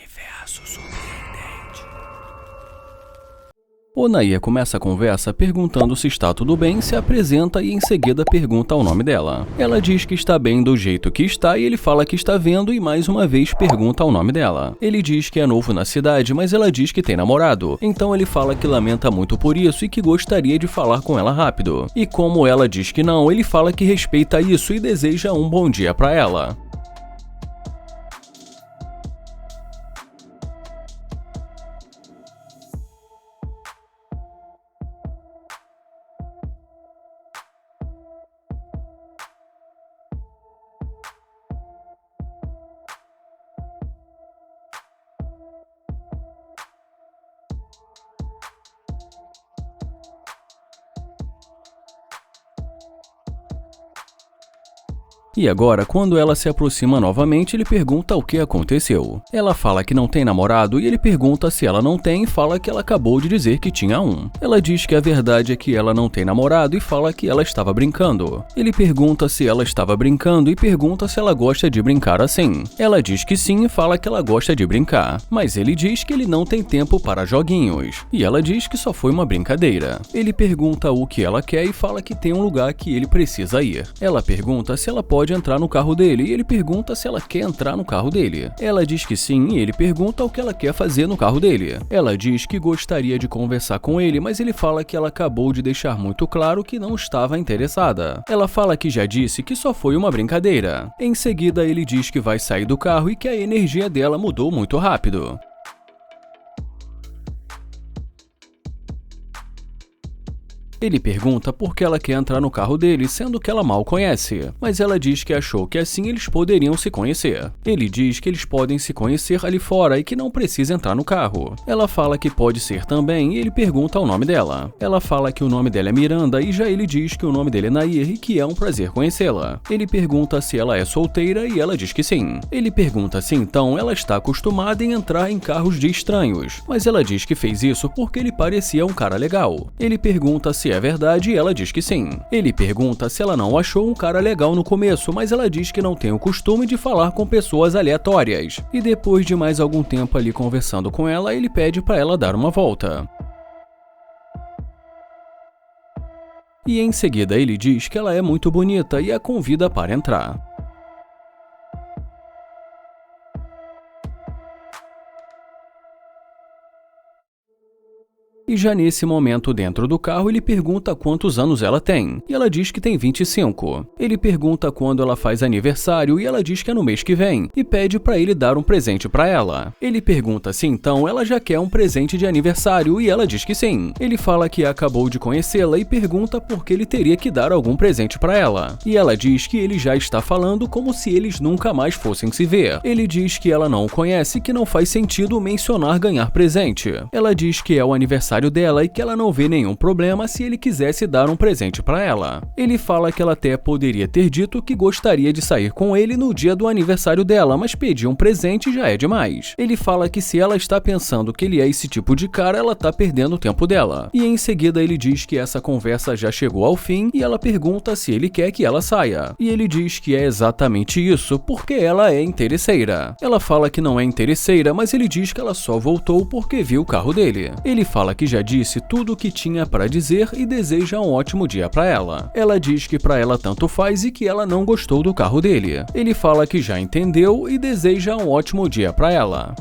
Universo surpreendente. O Nair começa a conversa perguntando se está tudo bem, se apresenta e em seguida pergunta o nome dela. Ela diz que está bem do jeito que está e ele fala que está vendo e mais uma vez pergunta o nome dela. Ele diz que é novo na cidade, mas ela diz que tem namorado. Então ele fala que lamenta muito por isso e que gostaria de falar com ela rápido. E como ela diz que não, ele fala que respeita isso e deseja um bom dia para ela. E agora, quando ela se aproxima novamente, ele pergunta o que aconteceu. Ela fala que não tem namorado e ele pergunta se ela não tem e fala que ela acabou de dizer que tinha um. Ela diz que a verdade é que ela não tem namorado e fala que ela estava brincando. Ele pergunta se ela estava brincando e pergunta se ela gosta de brincar assim. Ela diz que sim e fala que ela gosta de brincar, mas ele diz que ele não tem tempo para joguinhos. E ela diz que só foi uma brincadeira. Ele pergunta o que ela quer e fala que tem um lugar que ele precisa ir. Ela pergunta se ela pode entrar no carro dele e ele pergunta se ela quer entrar no carro dele. Ela diz que sim e ele pergunta o que ela quer fazer no carro dele. Ela diz que gostaria de conversar com ele, mas ele fala que ela acabou de deixar muito claro que não estava interessada. Ela fala que já disse que só foi uma brincadeira. Em seguida, ele diz que vai sair do carro e que a energia dela mudou muito rápido. Ele pergunta por que ela quer entrar no carro dele, sendo que ela mal conhece, mas ela diz que achou que assim eles poderiam se conhecer. Ele diz que eles podem se conhecer ali fora e que não precisa entrar no carro. Ela fala que pode ser também e ele pergunta o nome dela. Ela fala que o nome dela é Miranda e já ele diz que o nome dele é Nair e que é um prazer conhecê-la. Ele pergunta se ela é solteira e ela diz que sim. Ele pergunta se então ela está acostumada em entrar em carros de estranhos, mas ela diz que fez isso porque ele parecia um cara legal. Ele pergunta se é verdade e ela diz que sim. Ele pergunta se ela não achou um cara legal no começo, mas ela diz que não tem o costume de falar com pessoas aleatórias. E depois de mais algum tempo ali conversando com ela, ele pede para ela dar uma volta. E em seguida ele diz que ela é muito bonita e a convida para entrar. E já nesse momento dentro do carro ele pergunta quantos anos ela tem, e ela diz que tem 25. Ele pergunta quando ela faz aniversário e ela diz que é no mês que vem, e pede para ele dar um presente para ela. Ele pergunta se então ela já quer um presente de aniversário e ela diz que sim. Ele fala que acabou de conhecê-la e pergunta por que ele teria que dar algum presente para ela. E ela diz que ele já está falando como se eles nunca mais fossem se ver. Ele diz que ela não o conhece e que não faz sentido mencionar ganhar presente. Ela diz que é o aniversário dela e que ela não vê nenhum problema se ele quisesse dar um presente para ela. Ele fala que ela até poderia ter dito que gostaria de sair com ele no dia do aniversário dela, mas pedir um presente já é demais. Ele fala que se ela está pensando que ele é esse tipo de cara, ela tá perdendo o tempo dela. E em seguida ele diz que essa conversa já chegou ao fim e ela pergunta se ele quer que ela saia. E ele diz que é exatamente isso, porque ela é interesseira. Ela fala que não é interesseira, mas ele diz que ela só voltou porque viu o carro dele. Ele fala que já disse tudo o que tinha para dizer e deseja um ótimo dia para ela. Ela diz que para ela tanto faz e que ela não gostou do carro dele. Ele fala que já entendeu e deseja um ótimo dia para ela.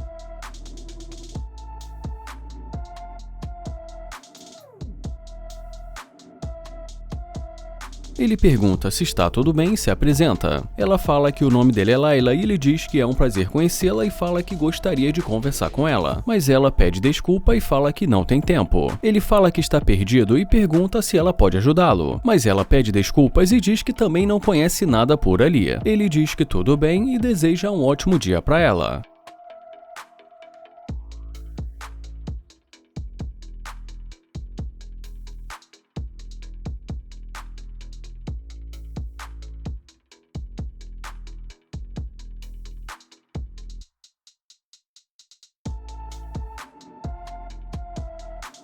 Ele pergunta se está tudo bem e se apresenta. Ela fala que o nome dele é Laila e ele diz que é um prazer conhecê-la e fala que gostaria de conversar com ela. Mas ela pede desculpa e fala que não tem tempo. Ele fala que está perdido e pergunta se ela pode ajudá-lo. Mas ela pede desculpas e diz que também não conhece nada por ali. Ele diz que tudo bem e deseja um ótimo dia para ela.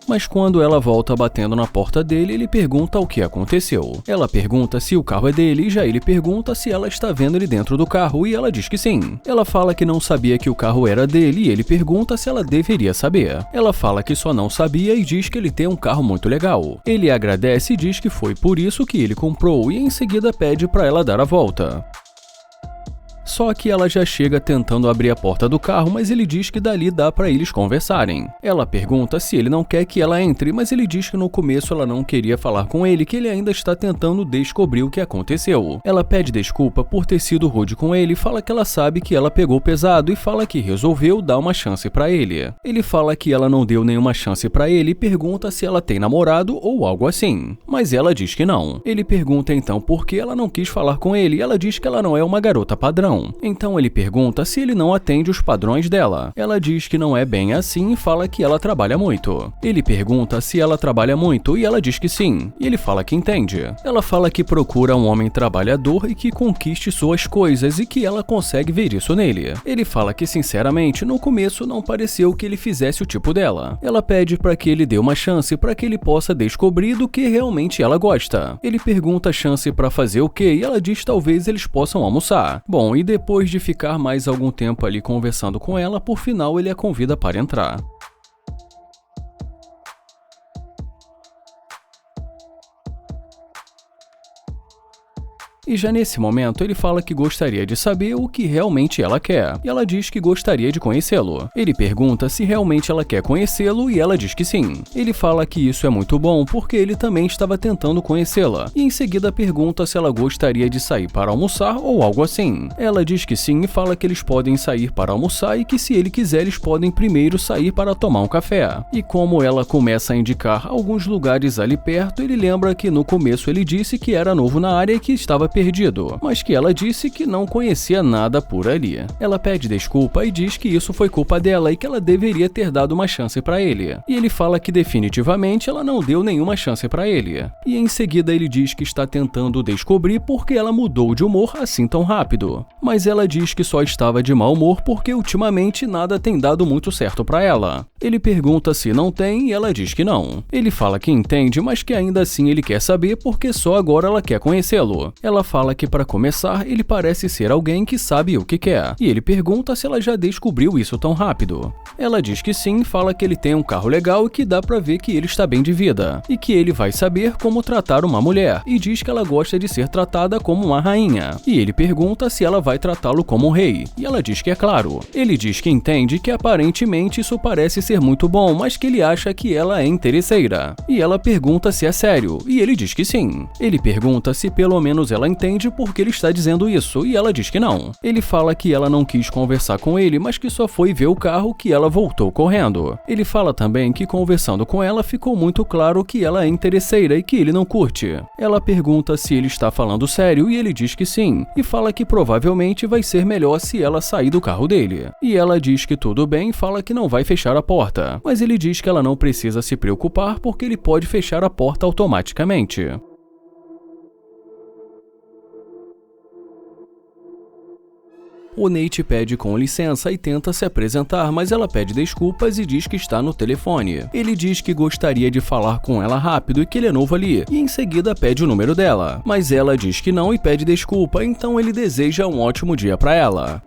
Mas quando ela volta batendo na porta dele, ele pergunta o que aconteceu. Ela pergunta se o carro é dele e já ele pergunta se ela está vendo ele dentro do carro e ela diz que sim. Ela fala que não sabia que o carro era dele e ele pergunta se ela deveria saber. Ela fala que só não sabia e diz que ele tem um carro muito legal. Ele agradece e diz que foi por isso que ele comprou e em seguida pede para ela dar a volta. Só que ela já chega tentando abrir a porta do carro, mas ele diz que dali dá pra eles conversarem. Ela pergunta se ele não quer que ela entre, mas ele diz que no começo ela não queria falar com ele, que ele ainda está tentando descobrir o que aconteceu. Ela pede desculpa por ter sido rude com ele, fala que ela sabe que ela pegou pesado e fala que resolveu dar uma chance pra ele. Ele fala que ela não deu nenhuma chance pra ele e pergunta se ela tem namorado ou algo assim. Mas ela diz que não. Ele pergunta então por que ela não quis falar com ele e ela diz que ela não é uma garota padrão. Então ele pergunta se ele não atende os padrões dela. Ela diz que não é bem assim e fala que ela trabalha muito. Ele pergunta se ela trabalha muito e ela diz que sim. E ele fala que entende. Ela fala que procura um homem trabalhador e que conquiste suas coisas e que ela consegue ver isso nele. Ele fala que sinceramente no começo não pareceu que ele fizesse o tipo dela. Ela pede para que ele dê uma chance para que ele possa descobrir do que realmente ela gosta. Ele pergunta a chance para fazer o quê e ela diz talvez eles possam almoçar. Bom, e depois de ficar mais algum tempo ali conversando com ela, por final ele a convida para entrar. E já nesse momento ele fala que gostaria de saber o que realmente ela quer, e ela diz que gostaria de conhecê-lo. Ele pergunta se realmente ela quer conhecê-lo e ela diz que sim. Ele fala que isso é muito bom porque ele também estava tentando conhecê-la, e em seguida pergunta se ela gostaria de sair para almoçar ou algo assim. Ela diz que sim e fala que eles podem sair para almoçar e que se ele quiser eles podem primeiro sair para tomar um café. E como ela começa a indicar alguns lugares ali perto, ele lembra que no começo ele disse que era novo na área e que estava perdido, mas que ela disse que não conhecia nada por ali. Ela pede desculpa e diz que isso foi culpa dela e que ela deveria ter dado uma chance para ele. E ele fala que definitivamente ela não deu nenhuma chance para ele. E em seguida ele diz que está tentando descobrir por que ela mudou de humor assim tão rápido. Mas ela diz que só estava de mau humor porque ultimamente nada tem dado muito certo para ela. Ele pergunta se não tem e ela diz que não. Ele fala que entende, mas que ainda assim ele quer saber porque só agora ela quer conhecê-lo. Ela fala que para começar ele parece ser alguém que sabe o que quer. E ele pergunta se ela já descobriu isso tão rápido. Ela diz que sim, fala que ele tem um carro legal e que dá pra ver que ele está bem de vida. E que ele vai saber como tratar uma mulher. E diz que ela gosta de ser tratada como uma rainha. E ele pergunta se ela vai tratá-lo como um rei. E ela diz que é claro. Ele diz que entende que aparentemente isso parece ser muito bom, mas que ele acha que ela é interesseira. E ela pergunta se é sério. E ele diz que sim. Ele pergunta se pelo menos ela entende por que ele está dizendo isso, e ela diz que não. Ele fala que ela não quis conversar com ele, mas que só foi ver o carro que ela voltou correndo. Ele fala também que conversando com ela ficou muito claro que ela é interesseira e que ele não curte. Ela pergunta se ele está falando sério e ele diz que sim, e fala que provavelmente vai ser melhor se ela sair do carro dele. E ela diz que tudo bem e fala que não vai fechar a porta, mas ele diz que ela não precisa se preocupar porque ele pode fechar a porta automaticamente. O Nate pede com licença e tenta se apresentar, mas ela pede desculpas e diz que está no telefone. Ele diz que gostaria de falar com ela rápido e que ele é novo ali, e em seguida pede o número dela. Mas ela diz que não e pede desculpa, então ele deseja um ótimo dia para ela.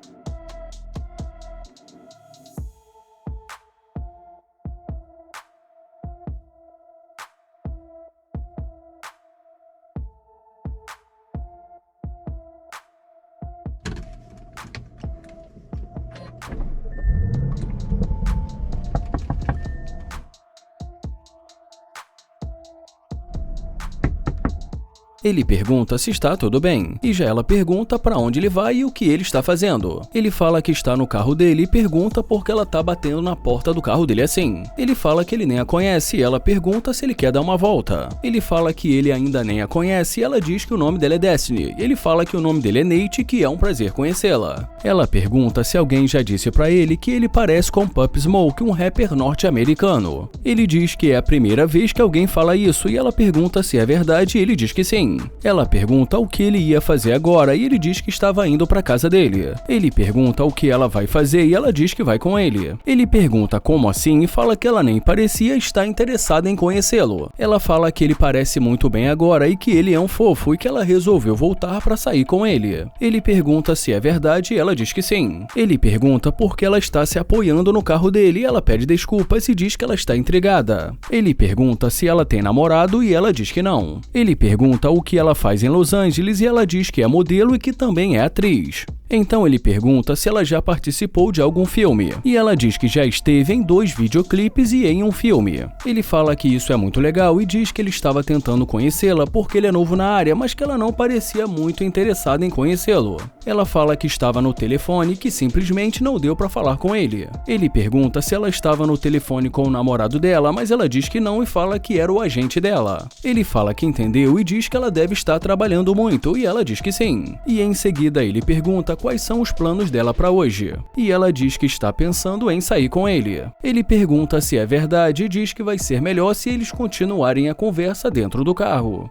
Ele pergunta se está tudo bem, e já ela pergunta para onde ele vai e o que ele está fazendo. Ele fala que está no carro dele e pergunta por que ela tá batendo na porta do carro dele assim. Ele fala que ele nem a conhece e ela pergunta se ele quer dar uma volta. Ele fala que ele ainda nem a conhece e ela diz que o nome dela é Destiny. Ele fala que o nome dele é Nate e que é um prazer conhecê-la. Ela pergunta se alguém já disse para ele que ele parece com Pop Smoke, um rapper norte-americano. Ele diz que é a primeira vez que alguém fala isso e ela pergunta se é verdade e ele diz que sim. sim. Ela pergunta o que ele ia fazer agora e ele diz que estava indo para casa dele. Ele pergunta o que ela vai fazer e ela diz que vai com ele. Ele pergunta como assim e fala que ela nem parecia estar interessada em conhecê-lo. Ela fala que ele parece muito bem agora e que ele é um fofo e que ela resolveu voltar para sair com ele. Ele pergunta se é verdade e ela diz que sim. Ele pergunta por que ela está se apoiando no carro dele e ela pede desculpas e diz que ela está intrigada. Ele pergunta se ela tem namorado e ela diz que não. Ele pergunta o que ela faz em Los Angeles e ela diz que é modelo e que também é atriz. Então ele pergunta se ela já participou de algum filme, e ela diz que já esteve em 2 videoclipes e em um filme. Ele fala que isso é muito legal e diz que ele estava tentando conhecê-la porque ele é novo na área, mas que ela não parecia muito interessada em conhecê-lo. Ela fala que estava no telefone e que simplesmente não deu para falar com ele. Ele pergunta se ela estava no telefone com o namorado dela, mas ela diz que não e fala que era o agente dela. Ele fala que entendeu e diz que ela deve estar trabalhando muito, e ela diz que sim. E em seguida ele pergunta quais são os planos dela para hoje. E ela diz que está pensando em sair com ele. Ele pergunta se é verdade e diz que vai ser melhor se eles continuarem a conversa dentro do carro.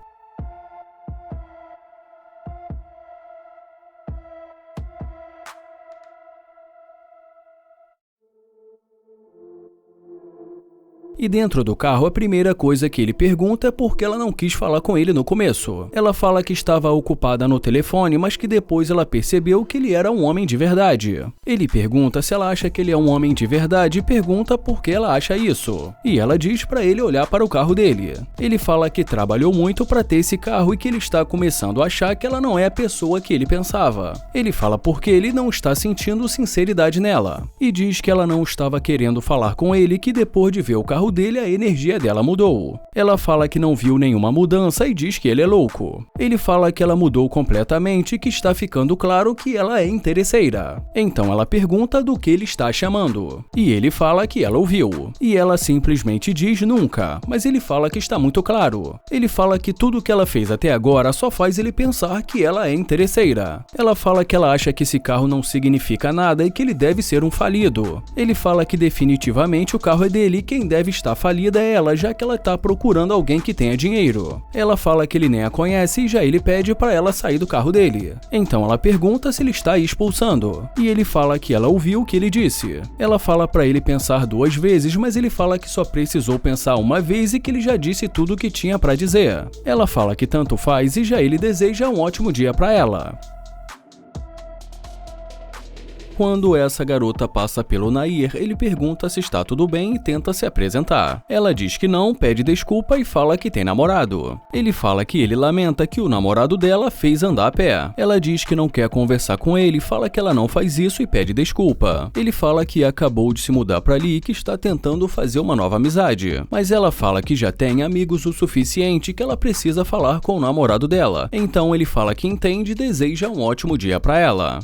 E dentro do carro, a primeira coisa que ele pergunta é por que ela não quis falar com ele no começo. Ela fala que estava ocupada no telefone, mas que depois ela percebeu que ele era um homem de verdade. Ele pergunta se ela acha que ele é um homem de verdade e pergunta por que ela acha isso. E ela diz para ele olhar para o carro dele. Ele fala que trabalhou muito para ter esse carro e que ele está começando a achar que ela não é a pessoa que ele pensava. Ele fala porque ele não está sentindo sinceridade nela. E diz que ela não estava querendo falar com ele, que depois de ver o carro dele, a energia dela mudou. Ela fala que não viu nenhuma mudança e diz que ele é louco. Ele fala que ela mudou completamente e que está ficando claro que ela é interesseira. Então ela pergunta do que ele está chamando. E ele fala que ela ouviu. E ela simplesmente diz nunca, mas ele fala que está muito claro. Ele fala que tudo que ela fez até agora só faz ele pensar que ela é interesseira. Ela fala que ela acha que esse carro não significa nada e que ele deve ser um falido. Ele fala que definitivamente o carro é dele e quem deve estar falida é ela, já que ela está procurando alguém que tenha dinheiro. Ela fala que ele nem a conhece e já ele pede para ela sair do carro dele. Então ela pergunta se ele está expulsando. E ele fala que ela ouviu o que ele disse. Ela fala para ele pensar 2 vezes, mas ele fala que só precisou pensar uma vez e que ele já disse tudo o que tinha para dizer. Ela fala que tanto faz e já ele deseja um ótimo dia para ela. Quando essa garota passa pelo Nair, ele pergunta se está tudo bem e tenta se apresentar. Ela diz que não, pede desculpa e fala que tem namorado. Ele fala que ele lamenta que o namorado dela fez andar a pé. Ela diz que não quer conversar com ele, fala que ela não faz isso e pede desculpa. Ele fala que acabou de se mudar para ali e que está tentando fazer uma nova amizade. Mas ela fala que já tem amigos o suficiente e que ela precisa falar com o namorado dela. Então ele fala que entende e deseja um ótimo dia para ela.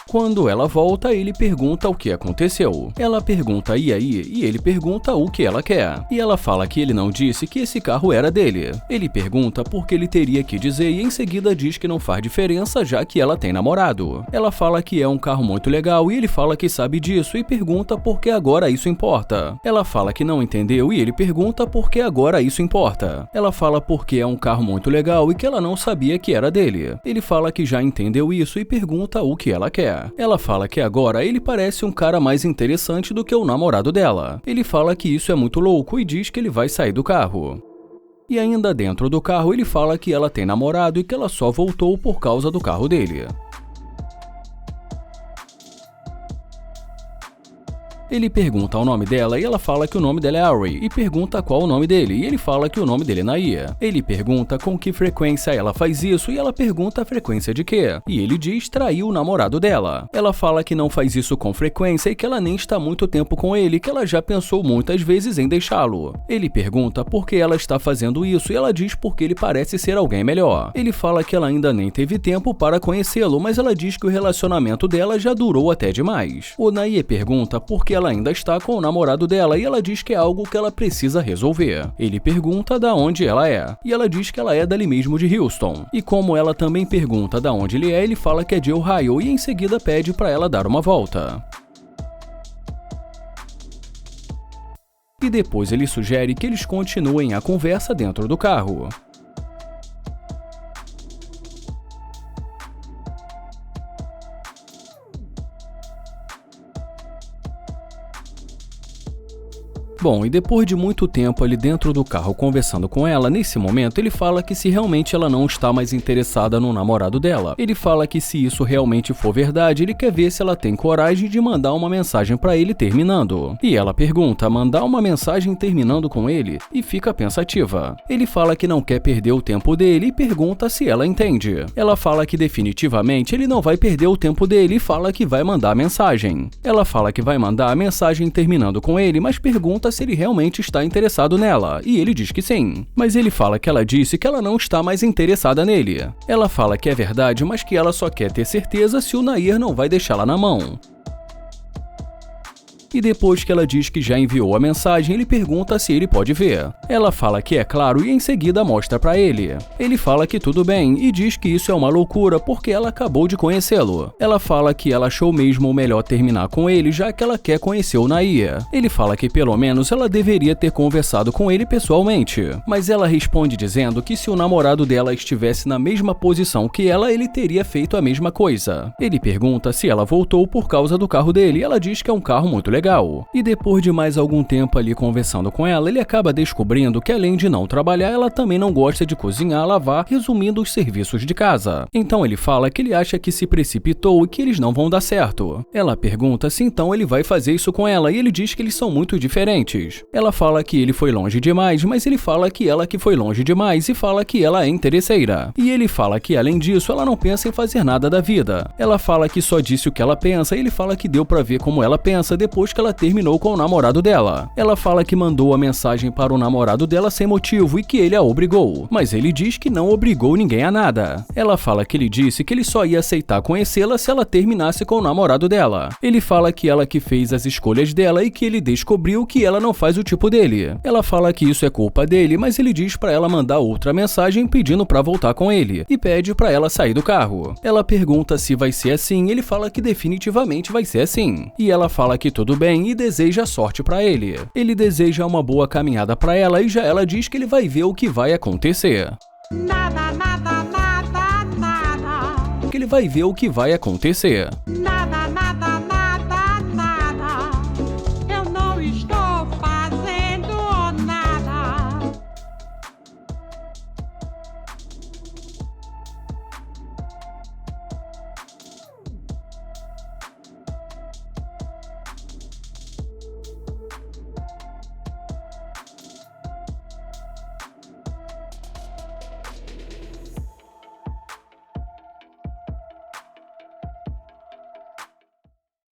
Quando ela volta, ele pergunta o que aconteceu. Ela pergunta e aí, e ele pergunta o que ela quer. E ela fala que ele não disse que esse carro era dele. Ele pergunta por que ele teria que dizer e em seguida diz que não faz diferença já que ela tem namorado. Ela fala que é um carro muito legal e ele fala que sabe disso e pergunta por que agora isso importa. Ela fala que não entendeu e ele pergunta por que agora isso importa. Ela fala porque é um carro muito legal e que ela não sabia que era dele. Ele fala que já entendeu isso e pergunta o que ela quer. Ela fala que agora ele parece um cara mais interessante do que o namorado dela. Ele fala que isso é muito louco e diz que ele vai sair do carro. E ainda dentro do carro ele fala que ela tem namorado e que ela só voltou por causa do carro dele. Ele pergunta o nome dela e ela fala que o nome dela é Ari e pergunta qual o nome dele e ele fala que o nome dele é Nair. Ele pergunta com que frequência ela faz isso e ela pergunta a frequência de quê? E ele diz trair o namorado dela. Ela fala que não faz isso com frequência e que ela nem está muito tempo com ele, que ela já pensou muitas vezes em deixá-lo. Ele pergunta por que ela está fazendo isso e ela diz porque ele parece ser alguém melhor. Ele fala que ela ainda nem teve tempo para conhecê-lo, mas ela diz que o relacionamento dela já durou até demais. O Nair pergunta por que ela ainda está com o namorado dela e ela diz que é algo que ela precisa resolver. Ele pergunta da onde ela é, e ela diz que ela é dali mesmo de Houston. E como ela também pergunta da onde ele é, ele fala que é de Ohio e em seguida pede para ela dar uma volta. E depois ele sugere que eles continuem a conversa dentro do carro. Bom, e depois de muito tempo ali dentro do carro conversando com ela, nesse momento ele fala que se realmente ela não está mais interessada no namorado dela, ele fala que se isso realmente for verdade, ele quer ver se ela tem coragem de mandar uma mensagem pra ele terminando. E ela pergunta, mandar uma mensagem terminando com ele? E fica pensativa. Ele fala que não quer perder o tempo dele e pergunta se ela entende. Ela fala que definitivamente ele não vai perder o tempo dele e fala que vai mandar a mensagem. Ela fala que vai mandar a mensagem terminando com ele, mas pergunta se ele realmente está interessado nela, e ele diz que sim. Mas ele fala que ela disse que ela não está mais interessada nele. Ela fala que é verdade, mas que ela só quer ter certeza se o Nair não vai deixá-la na mão. E depois que ela diz que já enviou a mensagem, ele pergunta se ele pode ver. Ela fala que é claro e em seguida mostra pra ele. Ele fala que tudo bem e diz que isso é uma loucura porque ela acabou de conhecê-lo. Ela fala que ela achou mesmo melhor terminar com ele já que ela quer conhecer o Nair. Ele fala que pelo menos ela deveria ter conversado com ele pessoalmente. Mas ela responde dizendo que se o namorado dela estivesse na mesma posição que ela, ele teria feito a mesma coisa. Ele pergunta se ela voltou por causa do carro dele e ela diz que é um carro muito legal. E depois de mais algum tempo ali conversando com ela, ele acaba descobrindo que além de não trabalhar, ela também não gosta de cozinhar, lavar, resumindo os serviços de casa. Então ele fala que ele acha que se precipitou e que eles não vão dar certo. Ela pergunta se então ele vai fazer isso com ela e ele diz que eles são muito diferentes. Ela fala que ele foi longe demais, mas ele fala que ela que foi longe demais e fala que ela é interesseira. E ele fala que além disso, ela não pensa em fazer nada da vida. Ela fala que só disse o que ela pensa e ele fala que deu pra ver como ela pensa depois que ela terminou com o namorado dela. Ela fala que mandou a mensagem para o namorado dela sem motivo e que ele a obrigou, mas ele diz que não obrigou ninguém a nada. Ela fala que ele disse que ele só ia aceitar conhecê-la se ela terminasse com o namorado dela. Ele fala que ela que fez as escolhas dela e que ele descobriu que ela não faz o tipo dele. Ela fala que isso é culpa dele, mas ele diz pra ela mandar outra mensagem pedindo pra voltar com ele e pede pra ela sair do carro. Ela pergunta se vai ser assim, ele fala que definitivamente vai ser assim. E ela fala que tudo bem e deseja sorte pra ele. Ele deseja uma boa caminhada pra ela e já ela diz que ele vai ver o que vai acontecer. Que ele vai ver o que vai acontecer.